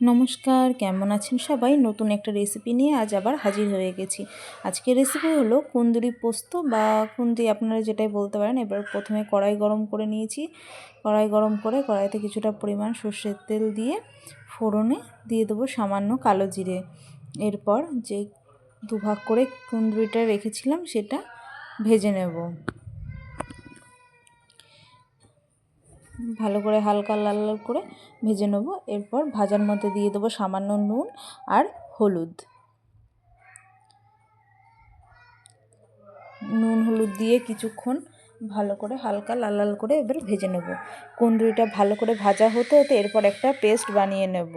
নমস্কার, কেমন আছেন সবাই? নতুন একটা রেসিপি নিয়ে আজ আবার হাজির হয়ে গেছি। আজকের রেসিপি হলো কুঁদরি পোস্ত বা খুন্তি, আপনারা যেটাই বলতে পারেন। এবার প্রথমে কড়াই গরম করে নিয়েছি। কড়াই গরম করে কড়াইতে কিছুটা পরিমাণ সর্ষের তেল দিয়ে ফোড়নে দিয়ে দেবো সামান্য কালো জিরে। এরপর যে দুভাগ করে কুঁদরিটা রেখেছিলাম সেটা ভেজে নেব। ভালো করে হালকা লাল লাল করে ভেজে নেব। এরপর ভাজার মধ্যে দিয়ে দেবো সামান্য নুন আর হলুদ। নুন হলুদ দিয়ে কিছুক্ষণ ভালো করে হালকা লাল লাল করে এবার ভেজে নেব। কুঁদরিটা ভালো করে ভাজা হতে হতে এরপর একটা পেস্ট বানিয়ে নেব।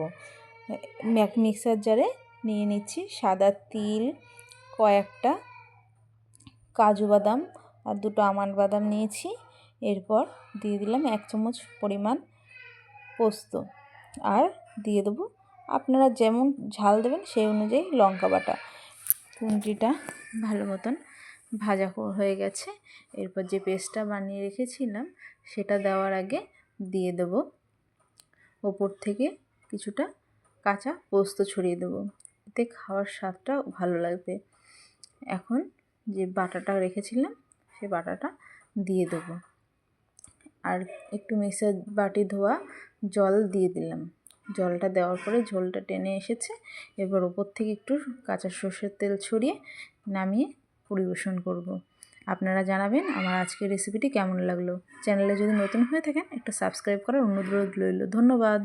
মিক্সার জারে নিয়ে নিচ্ছি সাদা তিল, কয়েকটা কাজু বাদাম আর দুটো আমন্ড বাদাম নিয়েছি। এরপর দিয়ে দিলাম 1 চামচ পরিমাণ পোস্ত আর দিয়ে দেবো আপনারা যেমন ঝাল দেবেন সেই অনুযায়ী লঙ্কা বাটা। কুঁদরিটা ভালো মতন ভাজা হয়ে গেছে। এরপর যে পেস্টটা বানিয়ে রেখেছিলাম সেটা দেওয়ার আগে দিয়ে দেব ওপর থেকে কিছুটা কাঁচা পোস্ত ছড়িয়ে দেবো, এতে খাওয়ার স্বাদটা ভালো লাগবে। এখন যে বাটাটা রেখেছিলাম সেই বাটাটা দিয়ে দেবো আর একটু মিক্সার বাটি ধোয়া জল দিয়ে দিলাম। জলটা দেওয়ার পরে ঝোলটা টেনে এসেছে। এবার ওপর থেকে একটু কাঁচা সর্ষের তেল ছড়িয়ে নামিয়ে পরিবেশন করব। আপনারা জানাবেন আমার আজকের রেসিপিটি কেমন লাগলো। চ্যানেলে যদি নতুন হয়ে থাকেন একটু সাবস্ক্রাইব করার অনুরোধ রইল। ধন্যবাদ।